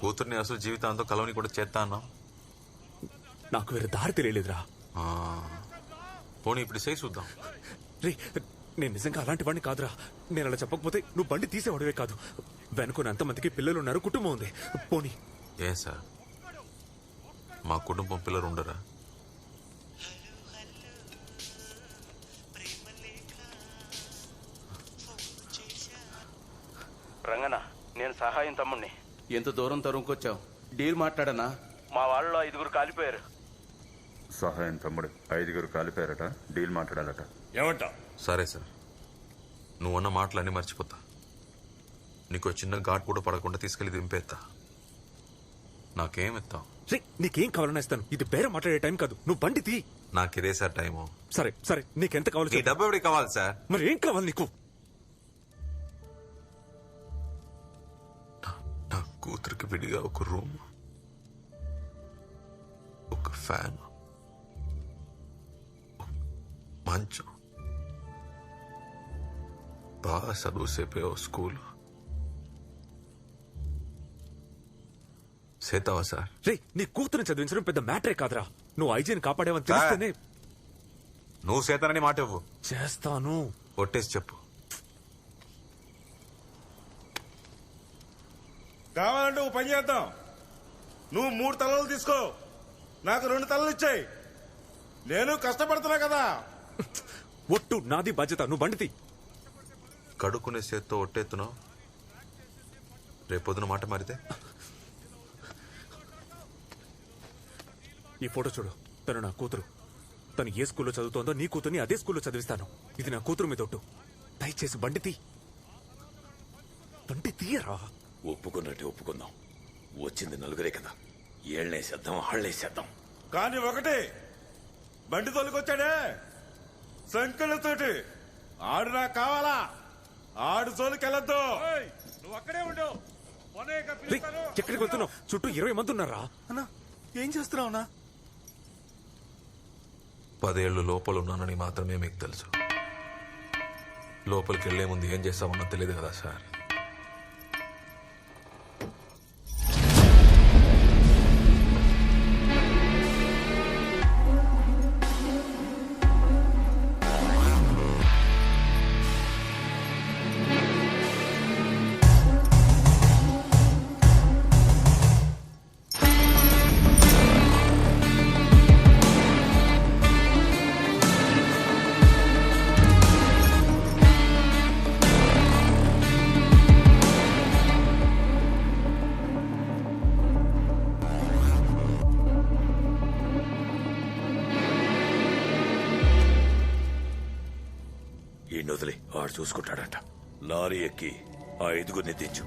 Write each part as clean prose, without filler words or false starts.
కూతుర్ని అసలు జీవితాంతో కలవని కూడా చేస్తా అన్నా. నాకు వేరే దారి తెలియలేదురా. పోనీ ఇప్పుడు చేయి చూద్దాం. రే, నేను నిజంగా అలాంటి వాడిని కాదురా. నేను అలా చెప్పకపోతే నువ్వు బండి తీసేవాడివే కాదు. వెనుకొని అంతమందికి పిల్లలు ఉన్నారు, కుటుంబం ఉంది. పోనీ. ఏ సార్, మా కుటుంబం పిల్లలు ఉండరా? రంగనా, నేను సహాయం తమ్ముణ్ణి. ఎంత దూరం తరుముకొచ్చావు? డీల్ మాట్లాడనా? మా వాళ్ళలో 5 కాలిపోయారు. సహాయం తమ్ముడు 5 కాలిపోయారట. డీల్ మాట్లాడాలట. ఏమంటా? సరే సార్, నువ్వన్న మాటలన్నీ మర్చిపోతా. నీకు చిన్న ఘాట్ కూడా పడకుండా తీసుకెళ్లి దింపేస్తా. నాకేమిస్తావు? రే, నీకేం కావాలన్నా ఇస్తాను. ఇది బేరే మాట్లాడే టైం కాదు. నువ్వు బండి తీ. నాకు ఇదే సార్ టైము. సరే సరే, నీకెంత కావాలి? ఈ డబ్బు ఎవరికి కావాలి సార్? మరి ఏం కావాలి నీకు? నా కూతురికి విడిగా ఒక రూమ్, ఒక ఫ్యాన్, మంచం, బాగా చదువు సేపే ఓ స్కూల్. సేతావా సార్? రే, నీ కూతురుని చదివించడం పెద్ద మ్యాటరే కాదురా. నువ్వు ఐజీని కాపాడేవని తెలిస్తేనే. నువ్వు సేతానని మాట ఇవ్వు. చేస్తాను. ఒట్టేసి చెప్పు. కావాలంటే ఓ పని చేద్దాం. నువ్వు 3 తలలు తీసుకో, నాకు 2 తలలు ఇచ్చాయి. నేను కష్టపడుతున్నా కదా. ఒట్టు నాది బాధ్యత. నువ్వు బండి తీ. కడుక్కునే చేత్తో ఒట్టేస్తున్నావు. రేపొద్దున మాట మారితే? ఈ ఫోటో చూడు. తను నా కూతురు. తను ఏ స్కూల్లో చదువుతోందో నీ కూతుర్ని అదే స్కూల్లో చదివిస్తాను. ఇది నా కూతురు మీద ఒట్టు. దయచేసి బండి తీ. బండి తీయరా. ఒప్పుకున్నట్టే ఒప్పుకుందాం. వచ్చింది నలుగురే కదా, ఏళ్ళేసేద్దాం, ఆళ్ళేసేద్దాం. కానీ ఒకటి, బండి తోలుకొచ్చాడే సంకలతోటి, ఆడు నాకు కావాలా. ఆడు జోలికెళ్ళొద్దు. నువ్వు అక్కడే ఉండు. రేయ్, ఎక్కడికి వెళ్తున్నావు? చుట్టూ 20 మంది ఉన్నారా? అన్నా, ఏం చేస్తున్నావునా? 10 ఏళ్ళు లోపల ఉన్నానని మాత్రమే మీకు తెలుసు. లోపలికి వెళ్లే ముందు ఏం చేస్తామన్నో తెలియదు కదా సార్. ఈ నొదిలి ఆడు చూసుకుంటాడంట. లారీ ఎక్కి ఆ 5 దించు.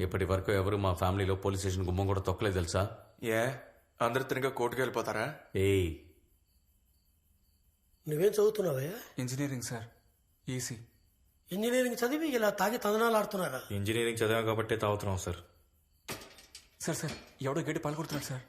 ఇప్పటి వరకు ఎవరు మా ఫ్యామిలీలో పోలీస్ స్టేషన్ గుమ్మం కూడా తొక్కలేదు తెలుసా? ఏ అందరు తినగా కోర్టుకు వెళ్ళిపోతారా? ఏయ్, నువ్వేం చదువుతున్నావయ్యా? Engineering sir, EC. ఇంజనీరింగ్ చదివి ఇలా తాగి తందనాలు ఆడుతున్నారా? ఇంజనీరింగ్ చదివాం కాబట్టి తాగుతున్నాం సార్. సార్ సార్ ఎవడో గడ్డి పాల్గొడుతున్నాడు సార్.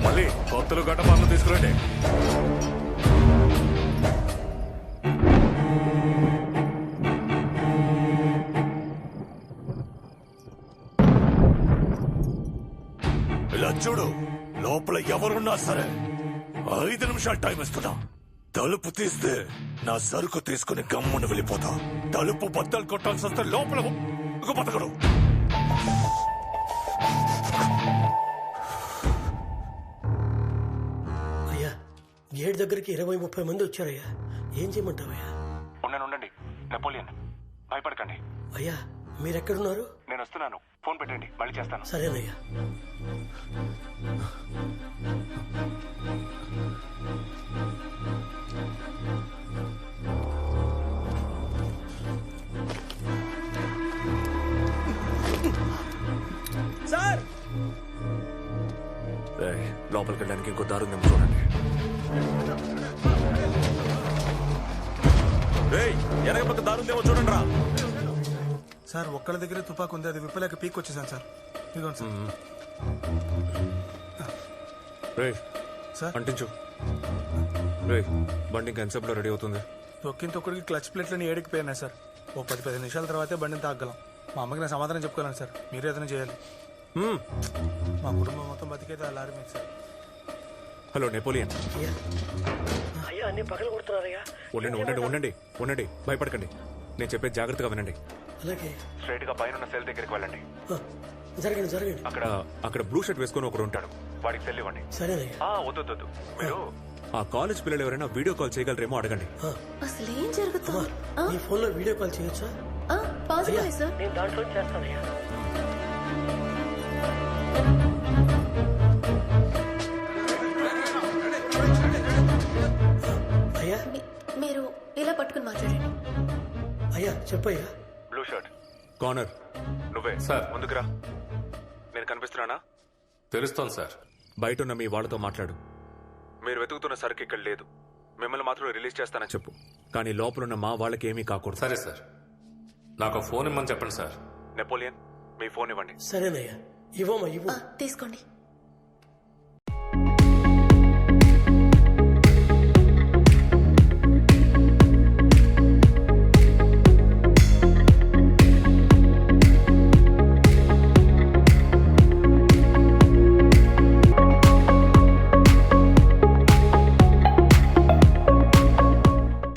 మళ్ళీ కొత్తలు గడ్డపాలను తీసుకురండి. ఇలా చూడు, లోపల ఎవరున్నా సరే 5 నిమిషాలు టైం ఇస్తున్నా. తలుపు తీస్తే నా సరుకు తీసుకుని గమ్మున వెళ్ళిపోతా. తలుపు బద్దలు కొట్టాల్సి వస్తే లోపల బతకడు. అయ్యా, గేట్ దగ్గరికి 20-30 మంది వచ్చారయ్యా. ఏం చేయమంటావయ్యా? ఉండండి నెపోలియన్, భయపడకండి. అయ్యా, మీరెక్కడున్నారు? నేను వస్తున్నాను. ఫోన్ పెట్టండి, మళ్ళీ చేస్తాను. సరేనయ్యా. సార్, లోపలికి వెళ్ళడానికి ఇంకో దారి ఉందేమో చూడండి. వెనక పక్క దారి ఉందేమో చూడండి రా. సార్, ఒక్కళ్ళ దగ్గర తుపాకు ఉంది, అది విప్పలేక పీక్ వచ్చేసాను సార్. ఇదిగోండి సార్. రే సార్, అంటించు. రే బండి ఇంకా ఎంతసేపులో రెడీ అవుతుంది? తొక్కిన తొక్కడికి క్లచ్ ప్లేట్లని ఏడికిపోయినాయి సార్. ఓ 10-15 నిమిషాల తర్వాతే బండిని తాగలం. మా అమ్మకి నా సమాధానం చెప్పుకోలేను సార్. మీరు ఏదైనా చేయాలి. మా కుటుంబం మొత్తం బతికేది ఆ లారీ మీద సార్. Hello Napoleon. అయ్యా, అయ్యా, అన్ని పగలు కొడుతున్నారయ్యా. ఉండండి, భయపడకండి. నేను చెప్పేది జాగ్రత్తగా వినండి. అలాగే. స్ట్రైట్ గా పైన సెల్ దగ్గరికి వెళ్ళండి. జరగండి. అక్కడ బ్లూ షర్ట్ వేసుకొని ఒకడు ఉంటాడు. వాడికి సెల్ ఇవ్వండి. సరేనయ్యా. వద్దు మీరు ఆ కాలేజ్ పిల్లలు ఎవరైనా వీడియో కాల్ చేయగలరేమో అడగండి. అసలు ఏం జరుగుతుంది? నీ ఫోన్ లో వీడియో కాల్ చేయొచ్చా? Positive sir. నేను దాంట్లో చేస్తానయ్యా. అయ్యా, మీరు ఇలా పట్టుకుని మాట్లాడండి. అయ్యా చెప్పయ్యా. బ్లూ షర్ట్ కార్నర్ నువ్వే సార్. ముందుకురా. నేను కనిపిస్తున్నానా? తెలుస్తోంది సార్. బయట ఉన్న మీ వాళ్ళతో మాట్లాడు. మీరు వెతుకుతున్న సరుకు ఇక్కడ లేదు. మిమ్మల్ని మాత్రం రిలీజ్ చేస్తానని చెప్పు. కానీ లోపలున్న మా వాళ్ళకి ఏమీ కాకూడదు. సరే సార్. నాకు ఫోన్ ఇమ్మని చెప్పండి సార్. నెపోలియన్, మీ ఫోన్ ఇవ్వండి. సరేనయ్యా. ఇవ్వమ్మా. తీసుకోండి.